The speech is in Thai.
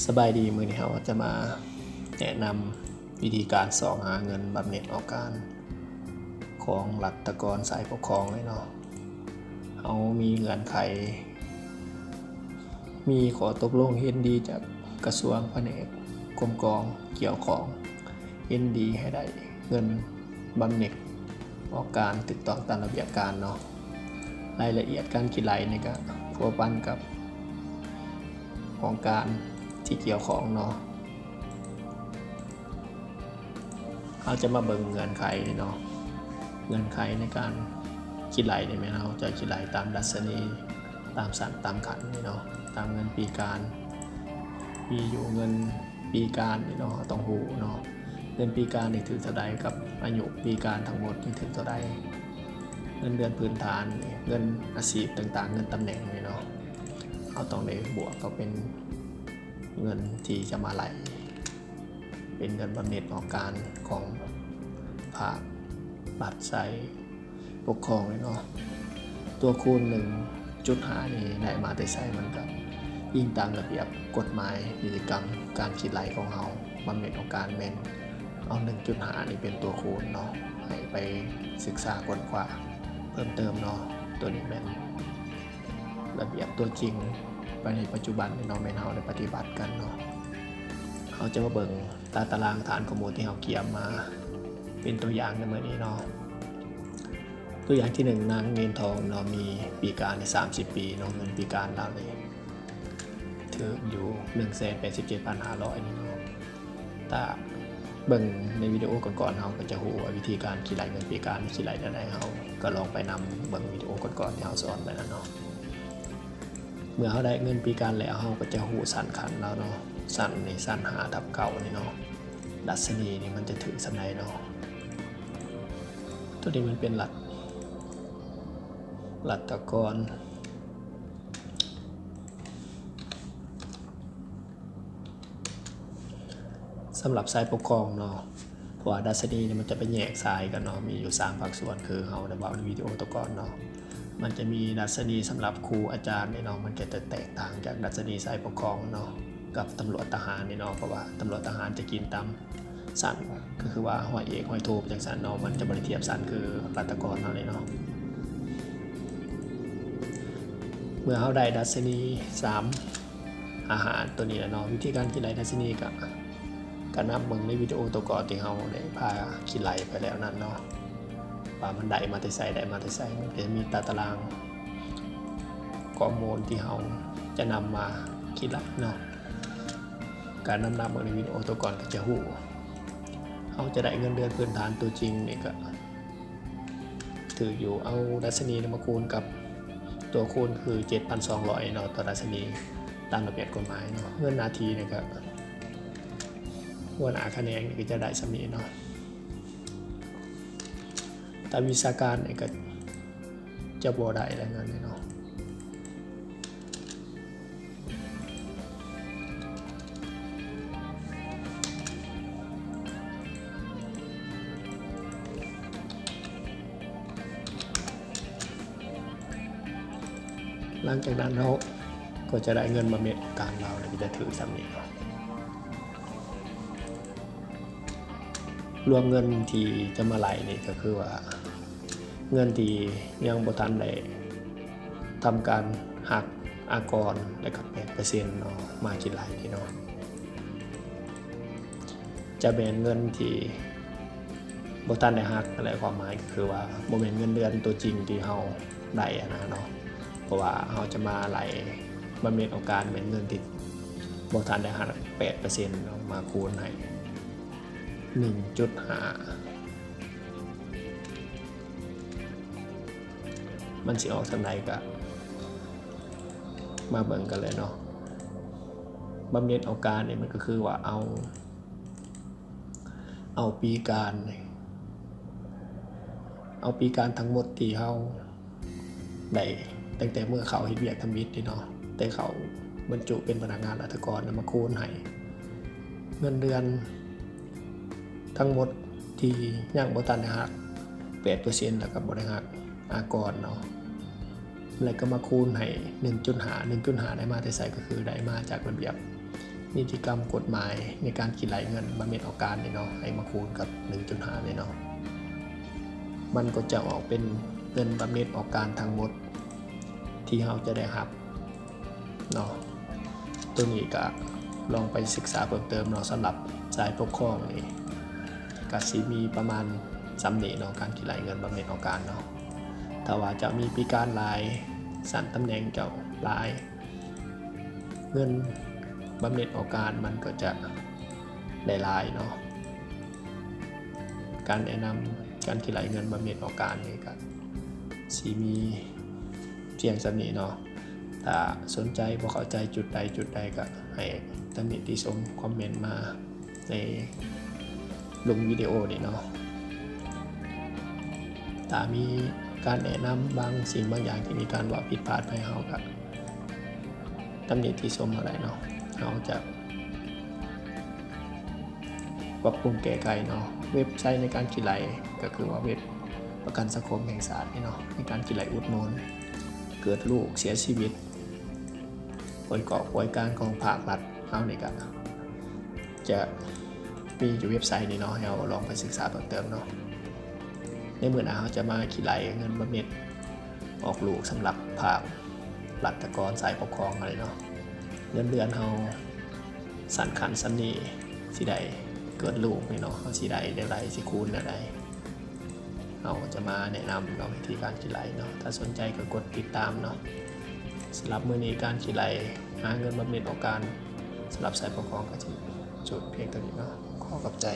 สบายดีมื้อนี้เราจะมาแนะนำวิธีการสอบหาเงินบำเหน็จออกการของรัฐกรสายปกครองเลยเนาะเรามีเงื่อนไขมีขอตกลงเฮ็ดดีจากกระทรวงแผนกกรมกองเกี่ยวของเฮ็ดดีให้ได้เงินบำเหน็จออกการถูกต้องตามระเบียบการเนาะรายละเอียดการคิดรายนี่ก็พัวพันกับของการที่เกี่ยวของเนาะเราจะมาเบิ่งเงื่อนไขเนาะเงื่อนไขในการคิดรายได้ไหมเราจะคิดรายตามดัชนีตามสันตามขันนี่เนาะตามเงินปีการมีอยู่เงินปีการนี่เนาะต้องหูเนาะเงินปีการนี่ถือเท่าใดกับอายุปีการทั้งหมดนี่ถือเท่าใดเงินเดือนพื้นฐานเงินอาชีพต่างๆเงินตำแหน่งนี่เนาะเราต้องได้บวกก็เป็นเงินที่จะมาไหลเป็นเงินบำเหน็จออกการของภาครัฐสายปกครองเลยเนาะตัวคูณ1.5นี่ได้มาแต่ใช้มันกับยิ่งตามระเบียบกฎหมายนิติกรรมการคิดไหลของเราบำเหน็จออกการแม่นเอา 1.5 นี่เป็นตัวคูณเนาะให้ไปศึกษาค้นคว้าเพิ่มเติมเนาะตัวนี้เป็นระเบียบตัวจริงไปในปัจจุบันเนาะแม่นเฮาได้ปฏิบัติกันเนาะเขาจะมาเบิ่งตารางฐานข้อมูลที่เราเกี่ยมมาเป็นตัวอย่างในมื้อนี้เนาะตัวอย่างที่1นางเงินทองเนาะมีปีการใน30 ปีเนาะเงินปีการเราเลยถืออยู่ 187,500 นี่เนาะถ้าเบิ่งในวิดีโอก่อนๆเฮาก็จะรู้ว่าวิธีการคิดรายเงินปีการคิดรายได้เฮาก็ลองไปนำเบิ่งวิดีโอก่อนๆที่เฮาสอนไปแล้วเนาะเมื่อเขาได้เงินปีการแล้วเขาก็จะหูสั่นขันแล้วเนาะสั่นนี่สั่น5/9นี่เนาะดัชนีนี่มันจะถึงสำไหนเนาะตัวนี้มันเป็นรัฐกรสำหรับสายปกครองเนาะเพราะว่าดัชนีนี่มันจะไปแยกสายกันเนาะมีอยู่3ภาคส่วนคือเขาได้บอกในวิดีโอตัวก่อนเนาะมันจะมีดัชนีสำหรับครูอาจารย์นี่เนาะมันจะแตกต่างจากดัชนีสายปกครองเนาะกับตำรวจทหารนี่เนาะเพราะว่าตำรวจทหารจะกินตามสันก็คือว่าห้อยเอกห้อยโทจังสันเนาะมันจะบริเทียบสันคือรัฐกรเนาะนี่เนาะเมื่อเขาได้ดัชนี3อาหารตัวนี้แล้วเนาะวิธีการคิดรายดัชนีก็นำเบิ่งในวิดีโอตัวก่อนที่เขาได้พาคิดรายไปแล้วนั่นเนาะว่ามันได้มาแต่ไสมันก็จะมีตารางข้อมูลที่เราจะนำมาคิดรายเนาะการนำในวิดีโอตัวก่อนก็จะหูเขาจะได้เงินเดือนพื้นฐานตัวจริงนี่ก็ถืออยู่เอาดัชนีมาคูณกับตัวคูณคือ 7,200 เนาะต่อดัชนีตามระเบียบกฎหมายเนาะเงินนาทีนี่ก็หัวหน้าคะแนนก็จะได้สำนี้เนาะแต่วิชาการนี่ก็จะบ่ได้แล้วเงินเนาะหลังจากนั้นเราก็จะได้เงินบำเหน็จการเราเนี่ยจะถือสำนี้เนาะรวมเงินที่จะมาไหลนี่ก็คือว่าเงินที่ยังบ่ทันได้ทำการหักอากรและก็ 8% เนาะมาคิดไหลนี่เนาะจะเป็นเงินที่บ่ทันได้หักอะไรความหมายก็คือว่าบ่แม่นเงินเดือนตัวจริงที่เฮาได้นะเนาะเพราะว่าเฮาจะมาไหลบำเหน็จออกการเป็นเงินที่บ่ทันได้หัก 8% เนาะมาคูณให้1.5 มันสิออกสำไหนก็มาเบิ่งกันเลยเนาะบำเหน็จออกการเนี่ยมันก็คือว่าเอาปีการทั้งหมดที่เฮาได้ตั้งแต่เมื่อเขาเฮ็ดเวียกทำบิดนี่เนาะแต่เขาบรรจุเป็นพนักงานรัฐกรมาคูณให้เงินเดือนทั้งหมดที่ยังบ่ทันได้หัก 8% แล้วก็บ่ได้หักอากรเนาะแล้วก็มาคูณให้ 1.5 ได้มาแต่ไสก็คือได้มาจากระเบียบ นิติกรรมกฎหมายในการคิดไหลเงินบำเหน็จออกการนี่เนาะให้มาคูณกับ 1.5 นี่เนาะมันก็จะออกเป็นเงินบำเหน็จออกการทั้งหมดที่เราจะได้รับเนาะตัวนี้ก็ลองไปศึกษาเพิ่มเติมเนาะสำหรับสายปกครองนี่ก็สิมีประมาณสำเนีเนาะการคิดไหลเงินบำเหน็จออกการเนาะถ้าว่าจะมีปีการหลายสั่นตำแหน่งเจ้าหลายเงินบำเหน็จออกการมันก็จะได้หลายเนาะการแนะนำการคิดไหลเงินบำเหน็จออกการนี่ก็สิมีเพียงสำนีเนาะถ้าสนใจบ่เข้าใจจุดใดก็ให้ตำหนิติชมคอมเมนต์มาในลงวิดีโอนี่เนาะถ้ามีการแนะนำบางสิ่งบางอย่างที่มีการว่าผิดพลาดไปเฮาก็ตำหนิติชมอะไรเนาะเฮาจะปรับปรุงแก้ไขเนาะเว็บไซต์ในการคิดไหลก็คือว่าเว็บประกันสังคมแห่งชาตินี่เนาะในการคิดไหลอุดหนุนเกิดลูกเสียชีวิตป่วยการของภาครัฐเฮานี่ก็จะมีอยู่เว็บไซต์นี่เนาะให้เราลองไปศึกษาเพิ่มเติมเนาะในเมื่อหน้าเราจะมาคิดไหลเงินบำเหน็จออกลูกสำหรับภาครัฐกรสายปกครองอะไรเนาะเงินเดือนเราสั่นขันสันนี่สิได้เกิดลูกนี่เนาะเขาสิได้ได้ไรสิคูณได้เราจะมาแนะนำเนาะวิธีการคิดไหลเนาะถ้าสนใจก็กดติดตามเนาะสำหรับมื้อนี้การคิดไหลหาเงินบำเหน็จออกการสำหรับสายปกครองก็จะจบเพียงเท่านี้เนาะขอขอบใจ